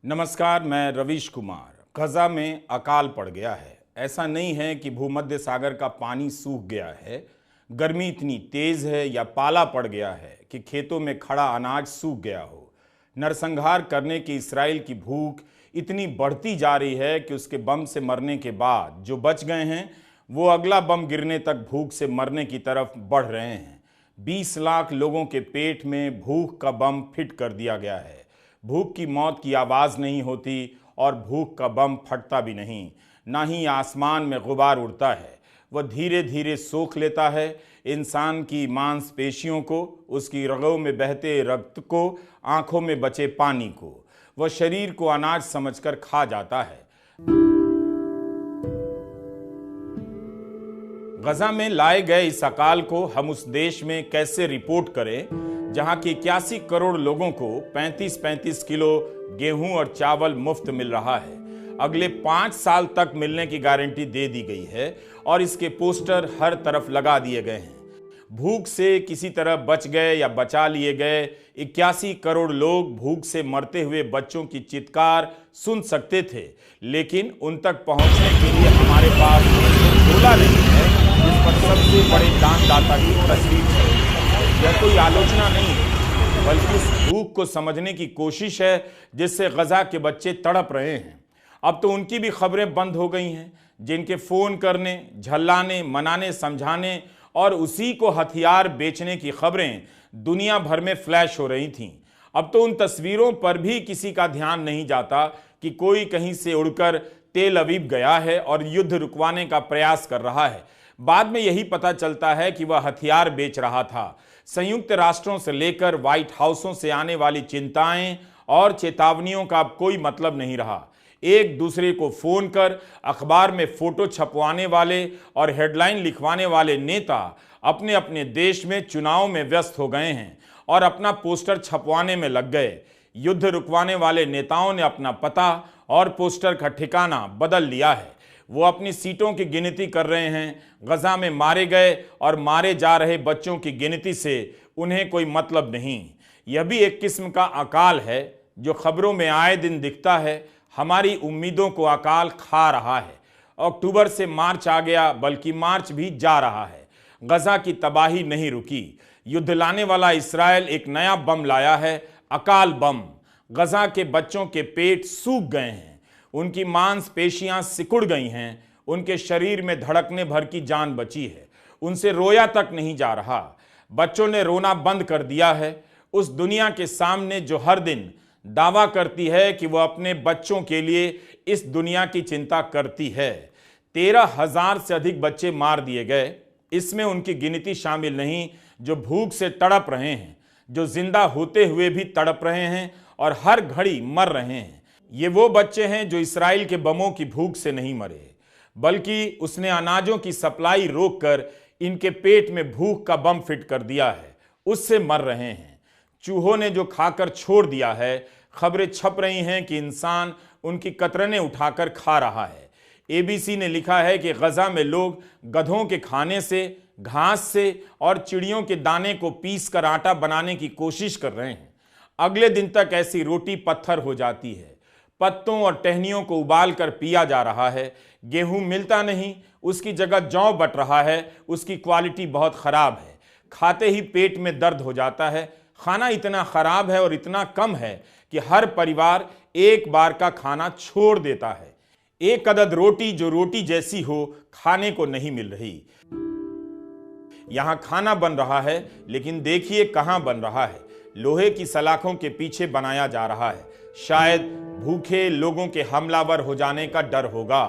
नमस्कार, मैं रवीश कुमार। गजा में अकाल पड़ गया है। ऐसा नहीं है कि भूमध्य सागर का पानी सूख गया है, गर्मी इतनी तेज है या पाला पड़ गया है कि खेतों में खड़ा अनाज सूख गया हो। नरसंहार करने की इस्राइल की भूख इतनी बढ़ती जा रही है कि उसके बम से मरने के बाद जो बच गए हैं वो अगला बम गिरने तक भूख से मरने की तरफ बढ़ रहे हैं। 20 लाख लोगों के पेट में भूख का बम फिट कर दिया गया है। भूख की मौत की आवाज़ नहीं होती और भूख का बम फटता भी नहीं, ना ही आसमान में गुबार उड़ता है। वह धीरे धीरे सोख लेता है इंसान की मांसपेशियों को, उसकी रगों में बहते रक्त को, आंखों में बचे पानी को। वह शरीर को अनाज समझकर खा जाता है। गजा में लाए गए इस अकाल को हम उस देश में कैसे रिपोर्ट करें जहां की 81 करोड़ लोगों को 35-35 किलो गेहूं और चावल मुफ्त मिल रहा है। अगले 5 साल तक मिलने की गारंटी दे दी गई है और इसके पोस्टर हर तरफ लगा दिए गए हैं। भूख से किसी तरह बच गए या बचा लिए गए 81 करोड़ लोग भूख से मरते हुए बच्चों की चित्कार सुन सकते थे, लेकिन उन तक पहुंचने के लिए हमारे पास झोला नहीं है जिस पर सबसे बड़े दानदाता की तस्वीर है। यह कोई आलोचना नहीं है, बल्कि उस भूख को समझने की कोशिश है जिससे गजा के बच्चे तड़प रहे हैं। अब तो उनकी भी खबरें बंद हो गई हैं, जिनके फ़ोन करने, झल्लाने, मनाने, समझाने और उसी को हथियार बेचने की खबरें दुनिया भर में फ्लैश हो रही थीं। अब तो उन तस्वीरों पर भी किसी का ध्यान नहीं जाता कि कोई कहीं से उड़कर तेल अवीव गया है और युद्ध रुकवाने का प्रयास कर रहा है। बाद में यही पता चलता है कि वह हथियार बेच रहा था। संयुक्त राष्ट्रों से लेकर व्हाइट हाउसों से आने वाली चिंताएं और चेतावनियों का अब कोई मतलब नहीं रहा। एक दूसरे को फोन कर अखबार में फोटो छपवाने वाले और हेडलाइन लिखवाने वाले नेता अपने अपने देश में चुनाव में व्यस्त हो गए हैं और अपना पोस्टर छपवाने में लग गए। युद्ध रुकवाने वाले नेताओं ने अपना पता और पोस्टर का ठिकाना बदल लिया है। वो अपनी सीटों की गिनती कर रहे हैं। गजा में मारे गए और मारे जा रहे बच्चों की गिनती से उन्हें कोई मतलब नहीं। यह भी एक किस्म का अकाल है जो खबरों में आए दिन दिखता है। हमारी उम्मीदों को अकाल खा रहा है। अक्टूबर से मार्च आ गया, बल्कि मार्च भी जा रहा है। गजा की तबाही नहीं रुकी। युद्ध लाने वाला इस्राएल एक नया बम लाया है, अकाल बम। गजा के बच्चों के पेट सूख गए हैं, उनकी मांसपेशियां सिकुड़ गई हैं, उनके शरीर में धड़कने भर की जान बची है। उनसे रोया तक नहीं जा रहा। बच्चों ने रोना बंद कर दिया है उस दुनिया के सामने जो हर दिन दावा करती है कि वह अपने बच्चों के लिए इस दुनिया की चिंता करती है। 13,000 से अधिक बच्चे मार दिए गए। इसमें उनकी गिनती शामिल नहीं जो भूख से तड़प रहे हैं, जो जिंदा होते हुए भी तड़प रहे हैं और हर घड़ी मर रहे हैं। ये वो बच्चे हैं जो इस्राइल के बमों की भूख से नहीं मरे, बल्कि उसने अनाजों की सप्लाई रोककर इनके पेट में भूख का बम फिट कर दिया है, उससे मर रहे हैं। चूहों ने जो खाकर छोड़ दिया है। खबरें छप रही हैं कि इंसान उनकी कतरनें उठाकर खा रहा है। एबीसी ने लिखा है कि गजा में लोग गधों के खाने से, घास से और चिड़ियों के दाने को पीस कर आटा बनाने की कोशिश कर रहे हैं। अगले दिन तक ऐसी रोटी पत्थर हो जाती है। पत्तों और टहनियों को उबाल कर पिया जा रहा है। गेहूं मिलता नहीं, उसकी जगह जौ बट रहा है। उसकी क्वालिटी बहुत खराब है। खाते ही पेट में दर्द हो जाता है। खाना इतना खराब है और इतना कम है कि हर परिवार एक बार का खाना छोड़ देता है। एक अदद रोटी जो रोटी जैसी हो खाने को नहीं मिल रही। यहां खाना बन रहा है, लेकिन देखिए कहां बन रहा है। लोहे की सलाखों के पीछे बनाया जा रहा है। शायद भूखे लोगों के हमलावर हो जाने का डर होगा।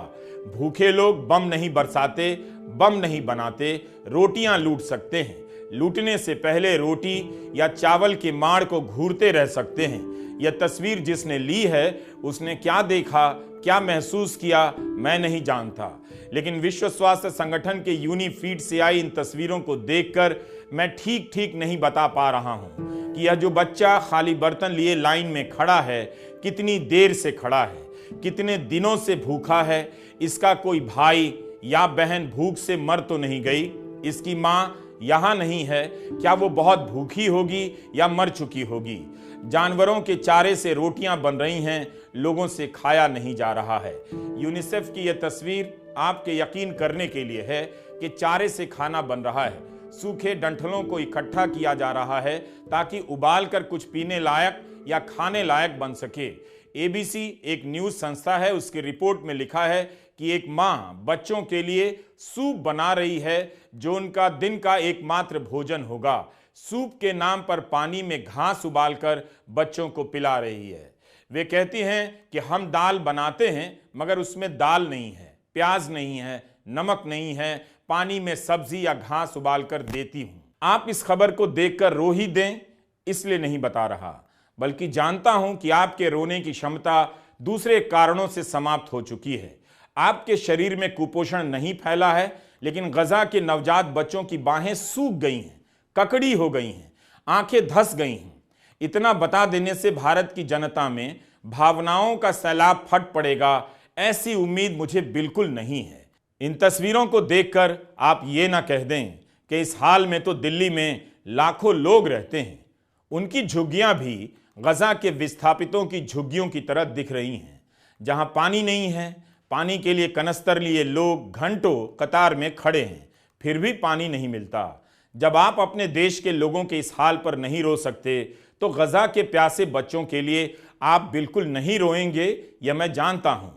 भूखे लोग बम नहीं बरसाते, बम नहीं बनाते, रोटियां लूट सकते हैं। लूटने से पहले रोटी या चावल के माड़ को घूरते रह सकते हैं। यह तस्वीर जिसने ली है उसने क्या देखा, क्या महसूस किया, मैं नहीं जानता। लेकिन विश्व स्वास्थ्य संगठन के यूनिफीड से आई इन तस्वीरों को देखकर मैं ठीक ठीक नहीं बता पा रहा हूं कि यह जो बच्चा खाली बर्तन लिए लाइन में खड़ा है, कितनी देर से खड़ा है, कितने दिनों से भूखा है। इसका कोई भाई या बहन भूख से मर तो नहीं गई। इसकी माँ यहाँ नहीं है, क्या वो बहुत भूखी होगी या मर चुकी होगी? जानवरों के चारे से रोटियां बन रही हैं, लोगों से खाया नहीं जा रहा है। यूनिसेफ की यह तस्वीर आपके यकीन करने के लिए है कि चारे से खाना बन रहा है। सूखे डंठलों को इकट्ठा किया जा रहा है ताकि उबाल कर कुछ पीने लायक या खाने लायक बन सके। एबीसी एक न्यूज संस्था है, उसकी रिपोर्ट में लिखा है कि एक मां बच्चों के लिए सूप बना रही है जो उनका दिन का एकमात्र भोजन होगा। सूप के नाम पर पानी में घास उबालकर बच्चों को पिला रही है। वे कहती हैं कि हम दाल बनाते हैं मगर उसमें दाल नहीं है, प्याज नहीं है, नमक नहीं है, पानी में सब्जी या घास उबालकर देती हूं। आप इस खबर को देखकर रो ही दें इसलिए नहीं बता रहा, बल्कि जानता हूं कि आपके रोने की क्षमता दूसरे कारणों से समाप्त हो चुकी है। आपके शरीर में कुपोषण नहीं फैला है, लेकिन गजा के नवजात बच्चों की बाहें सूख गई हैं, ककड़ी हो गई हैं, आंखें धंस गई हैं। इतना बता देने से भारत की जनता में भावनाओं का सैलाब फट पड़ेगा, ऐसी उम्मीद मुझे बिल्कुल नहीं है। इन तस्वीरों को देखकर आप ये ना कह दें कि इस हाल में तो दिल्ली में लाखों लोग रहते हैं। उनकी झुग्गियां भी गजा के विस्थापितों की झुग्गियों की तरह दिख रही हैं, जहां पानी नहीं है। पानी के लिए कनस्तर लिए लोग घंटों कतार में खड़े हैं, फिर भी पानी नहीं मिलता। जब आप अपने देश के लोगों के इस हाल पर नहीं रो सकते, तो गजा के प्यासे बच्चों के लिए आप बिल्कुल नहीं रोएंगे, यह मैं जानता हूं।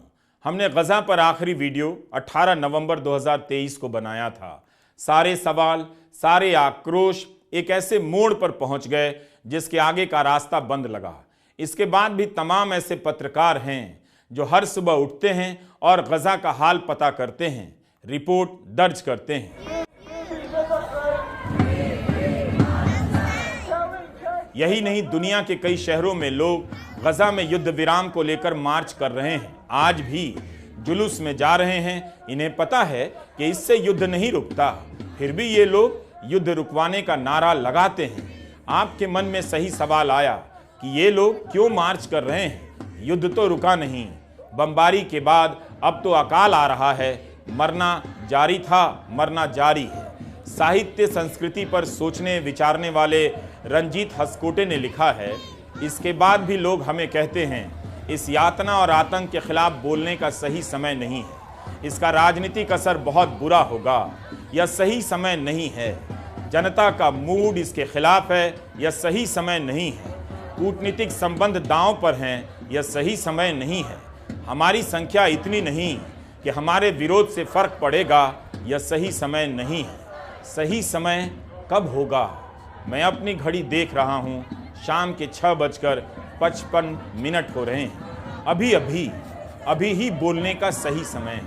हमने गजा पर आखिरी वीडियो 18 नवंबर 2023 को बनाया था। सारे सवाल, सारे आक्रोश एक ऐसे मोड़ पर पहुंच गए जिसके आगे का रास्ता बंद लगा। इसके बाद भी तमाम ऐसे पत्रकार हैं जो हर सुबह उठते हैं और गजा का हाल पता करते हैं, रिपोर्ट दर्ज करते हैं। यही नहीं, दुनिया के कई शहरों में लोग गजा में युद्ध विराम को लेकर मार्च कर रहे हैं, आज भी जुलूस में जा रहे हैं। इन्हें पता है कि इससे युद्ध नहीं रुकता, फिर भी ये लोग युद्ध रुकवाने का नारा लगाते हैं। आपके मन में सही सवाल आया कि ये लोग क्यों मार्च कर रहे हैं? युद्ध तो रुका नहीं, बमबारी के बाद अब तो अकाल आ रहा है। मरना जारी था, मरना जारी है। साहित्य संस्कृति पर सोचने विचारने वाले रंजीत हसकोटे ने लिखा है, इसके बाद भी लोग हमें कहते हैं इस यातना और आतंक के खिलाफ बोलने का सही समय नहीं है, इसका राजनीतिक असर बहुत बुरा होगा, यह सही समय नहीं है, जनता का मूड इसके खिलाफ है, यह सही समय नहीं है, कूटनीतिक संबंध दांव पर हैं, यह सही समय नहीं है, हमारी संख्या इतनी नहीं कि हमारे विरोध से फर्क पड़ेगा, यह सही समय नहीं है। सही समय कब होगा? मैं अपनी घड़ी देख रहा हूँ, शाम के 6:55 हो रहे हैं। अभी ही बोलने का सही समय है।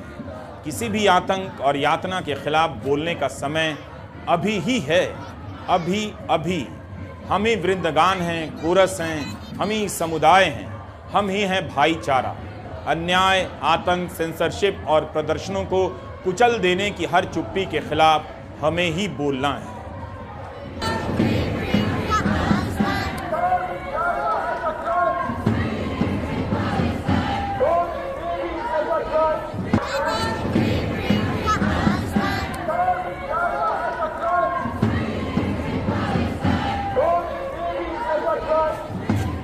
किसी भी आतंक और यातना के खिलाफ बोलने का समय अभी ही है। अभी हम ही वृंदगान हैं, कोरस हैं, हम ही समुदाय हैं, हम ही हैं भाईचारा। अन्याय, आतंक, सेंसरशिप और प्रदर्शनों को कुचल देने की हर चुप्पी के खिलाफ हमें ही बोलना है।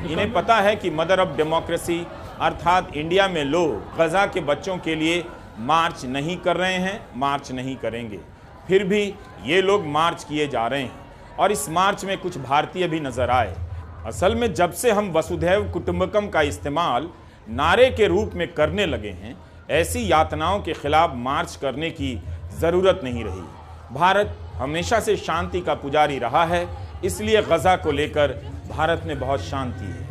इन्हें पता है कि मदर ऑफ डेमोक्रेसी अर्थात इंडिया में लोग गजा के बच्चों के लिए मार्च नहीं कर रहे हैं, मार्च नहीं करेंगे। फिर भी ये लोग मार्च किए जा रहे हैं और इस मार्च में कुछ भारतीय भी नजर आए। असल में जब से हम वसुधैव कुटुंबकम का इस्तेमाल नारे के रूप में करने लगे हैं, ऐसी यातनाओं के खिलाफ मार्च करने की ज़रूरत नहीं रही। भारत हमेशा से शांति का पुजारी रहा है, इसलिए गजा को लेकर भारत में बहुत शांति है।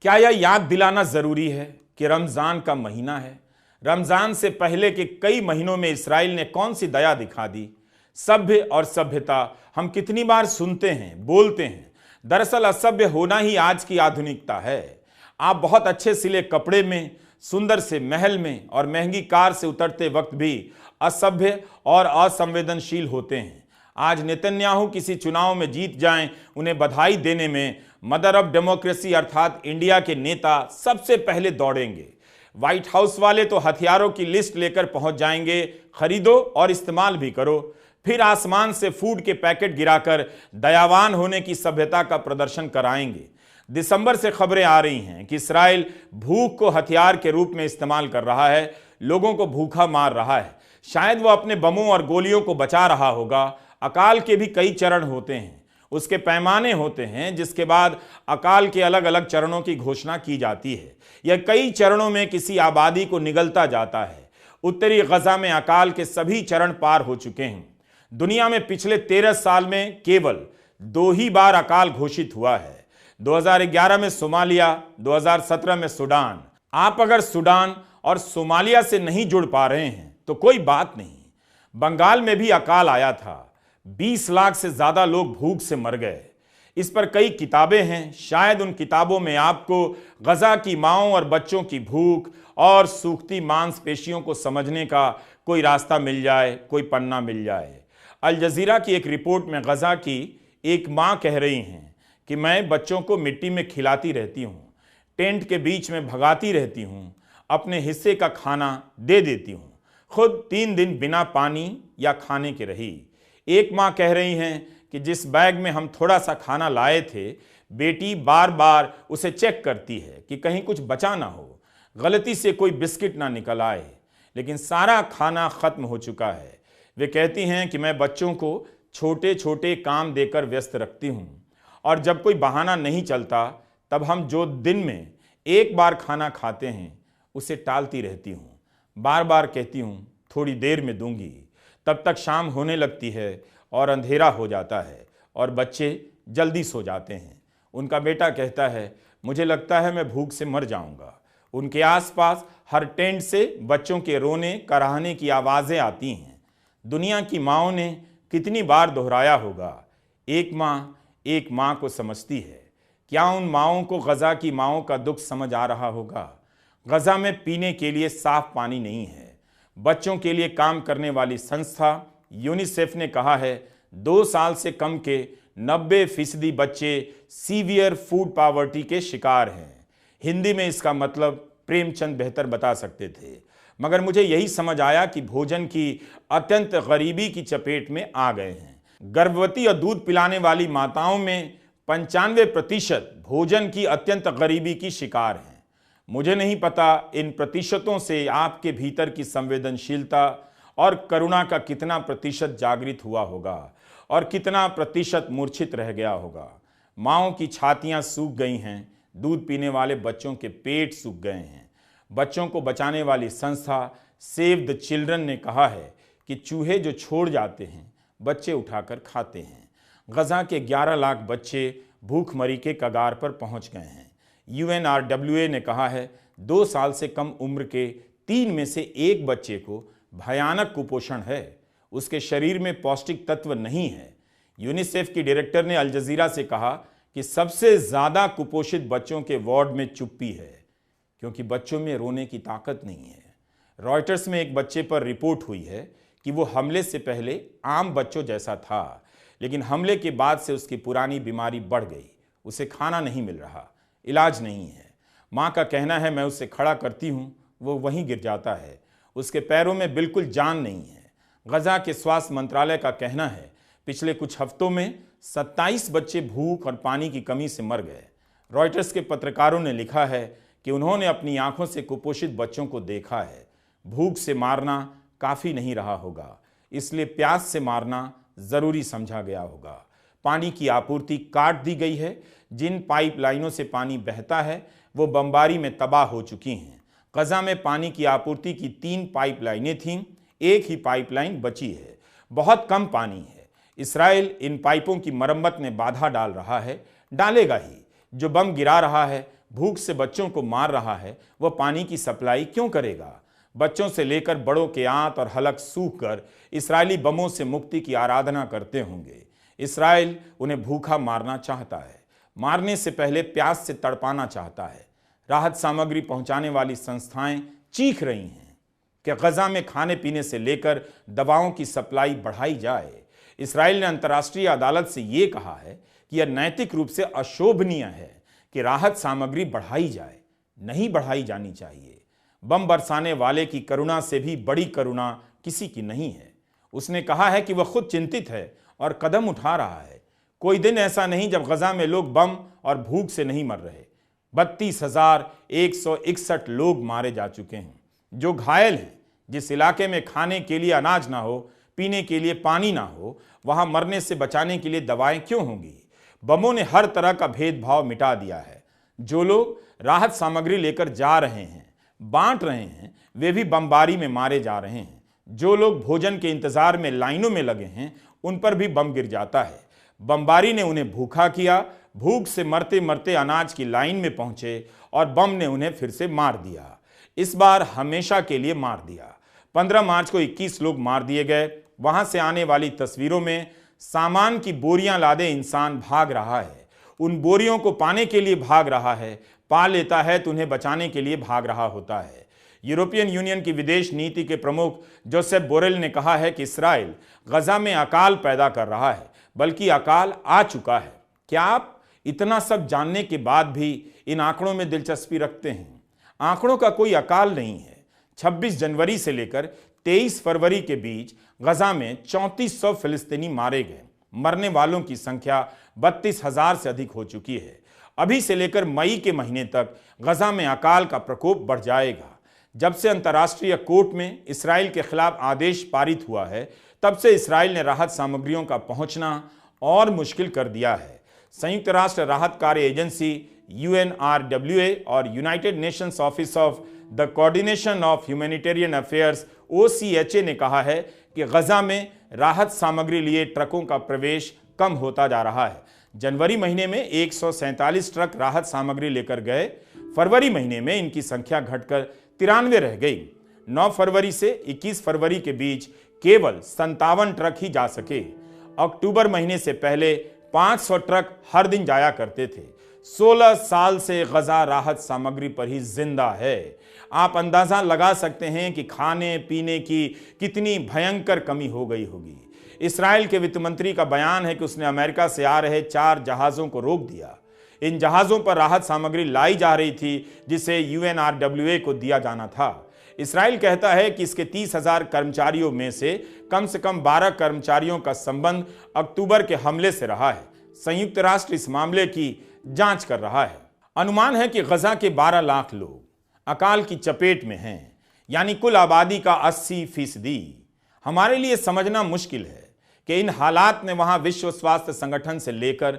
क्या यह याद दिलाना जरूरी है कि रमजान का महीना है? रमजान से पहले के कई महीनों में इस्राइल ने कौन सी दया दिखा दी? सभ्य और सभ्यता हम कितनी बार सुनते हैं, बोलते हैं। दरअसल असभ्य होना ही आज की आधुनिकता है। आप बहुत अच्छे सिले कपड़े में, सुंदर से महल में और महंगी कार से उतरते वक्त भी असभ्य और असंवेदनशील होते हैं। आज नेतन्याहू किसी चुनाव में जीत जाएं, उन्हें बधाई देने में मदर ऑफ डेमोक्रेसी अर्थात इंडिया के नेता सबसे पहले दौड़ेंगे। व्हाइट हाउस वाले तो हथियारों की लिस्ट लेकर पहुंच जाएंगे, खरीदो और इस्तेमाल भी करो। फिर आसमान से फूड के पैकेट गिराकर दयावान होने की सभ्यता का प्रदर्शन कराएंगे। दिसंबर से खबरें आ रही हैं कि इस्राएल भूख को हथियार के रूप में इस्तेमाल कर रहा है, लोगों को भूखा मार रहा है। शायद वो अपने बमों और गोलियों को बचा रहा होगा। अकाल के भी कई चरण होते हैं, उसके पैमाने होते हैं, जिसके बाद अकाल के अलग अलग चरणों की घोषणा की जाती है। यह कई चरणों में किसी आबादी को निगलता जाता है। उत्तरी गजा में अकाल के सभी चरण पार हो चुके हैं। दुनिया में पिछले 13 साल में केवल 2 ही बार अकाल घोषित हुआ है, 2011 में सोमालिया, 2017 में सूडान। आप अगर सूडान और सोमालिया से नहीं जुड़ पा रहे हैं तो कोई बात नहीं। बंगाल में भी अकाल आया था, 20 लाख से ज्यादा लोग भूख से मर गए। इस पर कई किताबें हैं, शायद उन किताबों में आपको गजा की माओं और बच्चों की भूख और सूखती मांसपेशियों को समझने का कोई रास्ता मिल जाए, कोई पन्ना मिल जाए। अल जजीरा की एक रिपोर्ट में गजा की एक मां कह रही हैं कि मैं बच्चों को मिट्टी में खिलाती रहती हूं, टेंट के बीच में भगाती रहती हूं, अपने हिस्से का खाना दे देती हूं, खुद 3 दिन बिना पानी या खाने के रही। एक मां कह रही हैं कि जिस बैग में हम थोड़ा सा खाना लाए थे, बेटी बार बार उसे चेक करती है कि कहीं कुछ बचा ना हो, गलती से कोई बिस्किट ना निकल आए, लेकिन सारा खाना खत्म हो चुका है। वे कहती हैं कि मैं बच्चों को छोटे छोटे काम देकर व्यस्त रखती हूं और जब कोई बहाना नहीं चलता तब हम जो दिन में एक बार खाना खाते हैं उसे टालती रहती हूं। बार बार कहती हूं थोड़ी देर में दूंगी, तब तक शाम होने लगती है और अंधेरा हो जाता है और बच्चे जल्दी सो जाते हैं। उनका बेटा कहता है मुझे लगता है मैं भूख से मर जाऊंगा। उनके आसपास हर टेंट से बच्चों के रोने कराहने की आवाज़ें आती हैं। दुनिया की माँओं ने कितनी बार दोहराया होगा, एक माँ को समझती है। क्या उन माँओं को गजा की माँओं का दुख समझ आ रहा होगा? गजा में पीने के लिए साफ पानी नहीं है। बच्चों के लिए काम करने वाली संस्था यूनिसेफ ने कहा है 2 साल से कम के 90% बच्चे सीवियर फूड पॉवर्टी के शिकार हैं। हिंदी में इसका मतलब प्रेमचंद बेहतर बता सकते थे, मगर मुझे यही समझ आया कि भोजन की अत्यंत गरीबी की चपेट में आ गए हैं। गर्भवती और दूध पिलाने वाली माताओं में 95% भोजन की अत्यंत गरीबी की शिकार हैं। मुझे नहीं पता इन प्रतिशतों से आपके भीतर की संवेदनशीलता और करुणा का कितना प्रतिशत जागृत हुआ होगा और कितना प्रतिशत मूर्छित रह गया होगा। माँओं की छातियाँ सूख गई हैं, दूध पीने वाले बच्चों के पेट सूख गए हैं। बच्चों को बचाने वाली संस्था सेव द चिल्ड्रन ने कहा है कि चूहे जो छोड़ जाते हैं बच्चे उठाकर खाते हैं। गजा के 11 लाख बच्चे भूखमरी के कगार पर पहुंच गए हैं। UNRWA ने कहा है 2 साल से कम उम्र के 3 में से 1 बच्चे को भयानक कुपोषण है, उसके शरीर में पौष्टिक तत्व नहीं है। यूनिसेफ की डायरेक्टर ने अल जजीरा से कहा कि सबसे ज़्यादा कुपोषित बच्चों के वार्ड में चुप्पी है, क्योंकि बच्चों में रोने की ताकत नहीं है। रॉयटर्स में एक बच्चे पर रिपोर्ट हुई है कि वो हमले से पहले आम बच्चों जैसा था, लेकिन हमले के बाद से उसकी पुरानी बीमारी बढ़ गई, उसे खाना नहीं मिल रहा, इलाज नहीं है। माँ का कहना है मैं उसे खड़ा करती हूँ, वो वहीं गिर जाता है, उसके पैरों में बिल्कुल जान नहीं है। गजा के स्वास्थ्य मंत्रालय का कहना है पिछले कुछ हफ्तों में 27 बच्चे भूख और पानी की कमी से मर गए। रॉयटर्स के पत्रकारों ने लिखा है कि उन्होंने अपनी आंखों से कुपोषित बच्चों को देखा है। भूख से मारना काफ़ी नहीं रहा होगा, इसलिए प्यास से मारना ज़रूरी समझा गया होगा। पानी की आपूर्ति काट दी गई है। जिन पाइपलाइनों से पानी बहता है वो बमबारी में तबाह हो चुकी हैं। गजा में पानी की आपूर्ति की 3 पाइपलाइनें थीं, एक ही पाइपलाइन बची है। बहुत कम पानी है। इसराइल इन पाइपों की मरम्मत में बाधा डाल रहा है, डालेगा ही। जो बम गिरा रहा है, भूख से बच्चों को मार रहा है, वह पानी की सप्लाई क्यों करेगा? बच्चों से लेकर बड़ों के आंत और हलक सूख कर इसराइली बमों से मुक्ति की आराधना करते होंगे। इसराइल उन्हें भूखा मारना चाहता है, मारने से पहले प्यास से तड़पाना चाहता है। राहत सामग्री पहुंचाने वाली संस्थाएं चीख रही हैं कि गजा में खाने पीने से लेकर दवाओं की सप्लाई बढ़ाई जाए। इसराइल ने अंतर्राष्ट्रीय अदालत से ये कहा है कि यह नैतिक रूप से अशोभनीय है कि राहत सामग्री बढ़ाई जाए, नहीं बढ़ाई जानी चाहिए। बम बरसाने वाले की करुणा से भी बड़ी करुणा किसी की नहीं है। उसने कहा है कि वह खुद चिंतित है और कदम उठा रहा है। कोई दिन ऐसा नहीं जब गजा में लोग बम और भूख से नहीं मर रहे। 32,161 लोग मारे जा चुके हैं। जो घायल हैं, जिस इलाके में खाने के लिए अनाज ना हो, पीने के लिए पानी ना हो, वहां मरने से बचाने के लिए दवाएं क्यों होंगी? बमों ने हर तरह का भेदभाव मिटा दिया है। जो लोग राहत सामग्री लेकर जा रहे हैं, बांट रहे हैं, वे भी बमबारी में मारे जा रहे हैं। जो लोग भोजन के इंतजार में लाइनों में लगे हैं, उन पर भी बम गिर जाता है। बमबारी ने उन्हें भूखा किया, भूख से मरते मरते अनाज की लाइन में पहुंचे और बम ने उन्हें फिर से मार दिया। इस बार हमेशा के लिए मार दिया। 15 मार्च को 21 लोग मार दिए गए। वहां से आने वाली तस्वीरों में सामान की बोरियां लादे इंसान भाग रहा है। उन बोरियों को पाने के लिए भाग रहा है, पा लेता है तो उन्हें बचाने के लिए भाग रहा होता है। यूरोपियन यूनियन की विदेश नीति के प्रमुख जोसेफ बोरेल ने कहा है कि इस्राइल गजा में अकाल पैदा कर रहा है, बल्कि अकाल आ चुका है। क्या आप इतना सब जानने के बाद भी इन आंकड़ों में दिलचस्पी रखते हैं? आंकड़ों का कोई अकाल नहीं है। 26 जनवरी से लेकर 23 फरवरी के बीच गजा में 3400 फिलिस्तीनी मारे गए। मरने वालों की संख्या 32,000 से अधिक हो चुकी है। अभी से लेकर मई के महीने तक गजा में अकाल का प्रकोप बढ़ जाएगा। जब से अंतर्राष्ट्रीय कोर्ट में इसराइल के खिलाफ आदेश पारित हुआ है, तब से इसराइल ने राहत सामग्रियों का पहुंचना और मुश्किल कर दिया है। संयुक्त राष्ट्र राहत कार्य एजेंसी UNRWA और United Nations office of the coordination of humanitarian affairs OCHA ने कहा है कि गजा में राहत सामग्री लिए ट्रकों का प्रवेश कम होता जा रहा है। जनवरी महीने में 147 ट्रक राहत सामग्री लेकर गए। फरवरी महीने में इनकी संख्या घटकर 93 रह गई। 9 फरवरी से 21 फरवरी के बीच केवल 57 ट्रक ही जा सके। अक्टूबर महीने से पहले 500 ट्रक हर दिन जाया करते थे। 16 साल से गजा राहत सामग्री पर ही जिंदा है। आप अंदाजा लगा सकते हैं कि खाने पीने की कितनी भयंकर कमी हो गई होगी। इस्राइल के वित्त मंत्री का बयान है कि उसने अमेरिका से आ रहे 4 जहाजों को रोक दिया। इन जहाजों पर राहत सामग्री लाई जा रही थी, जिसे UNRWA को दिया जाना था। इस्राइल कहता है कि इसके 30,000 कर्मचारियों में से कम 12 कर्मचारियों का संबंध अक्टूबर के हमले से रहा है। संयुक्त राष्ट्र इस मामले की जांच कर रहा है। अनुमान है कि गजा के 12 लाख लोग अकाल की चपेट में हैं, यानी कुल आबादी का 80%। हमारे लिए समझना मुश्किल है कि इन हालात में वहां विश्व स्वास्थ्य संगठन से लेकर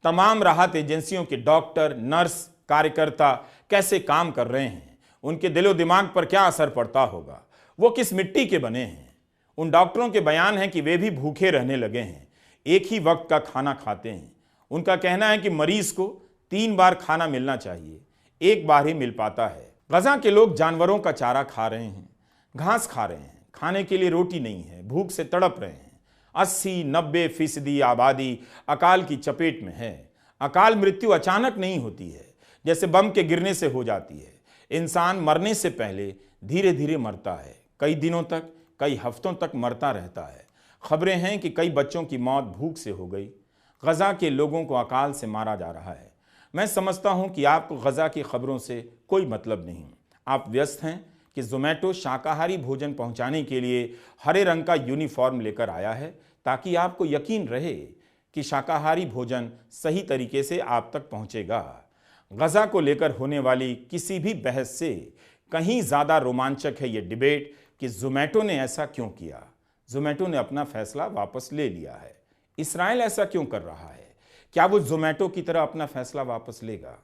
तमाम राहत एजेंसियों के डॉक्टर, नर्स, कार्यकर्ता कैसे काम कर रहे हैं। उनके दिलो दिमाग पर क्या असर पड़ता होगा, वो किस मिट्टी के बने हैं। उन डॉक्टरों के बयान है कि वे भी भूखे रहने लगे हैं, एक ही वक्त का खाना खाते हैं। उनका कहना है कि मरीज को 3 बार खाना मिलना चाहिए, एक बार ही मिल पाता है। गजा के लोग जानवरों का चारा खा रहे हैं, घास खा रहे हैं, खाने के लिए रोटी नहीं है, भूख से तड़प रहे हैं। 80-90% आबादी अकाल की चपेट में है। अकाल मृत्यु अचानक नहीं होती है, जैसे बम के गिरने से हो जाती है। इंसान मरने से पहले धीरे धीरे मरता है, कई दिनों तक, कई हफ्तों तक मरता रहता है। खबरें हैं कि कई बच्चों की मौत भूख से हो गई। गजा के लोगों को अकाल से मारा जा रहा है। मैं समझता हूं कि आपको गजा की खबरों से कोई मतलब नहीं। आप व्यस्त हैं कि जोमेटो शाकाहारी भोजन पहुंचाने के लिए हरे रंग का यूनिफॉर्म लेकर आया है, ताकि आपको यकीन रहे कि शाकाहारी भोजन सही तरीके से आप तक पहुंचेगा। गजा को लेकर होने वाली किसी भी बहस से कहीं ज़्यादा रोमांचक है ये डिबेट कि जोमेटो ने ऐसा क्यों किया। जोमेटो ने अपना फैसला वापस ले लिया है। इस्राइल ऐसा क्यों कर रहा है? क्या वो जोमेटो की तरह अपना फैसला वापस लेगा?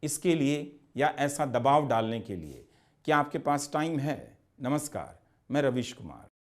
इसके लिए या ऐसा दबाव डालने के लिए क्या आपके पास टाइम है? नमस्कार, मैं रवीश कुमार।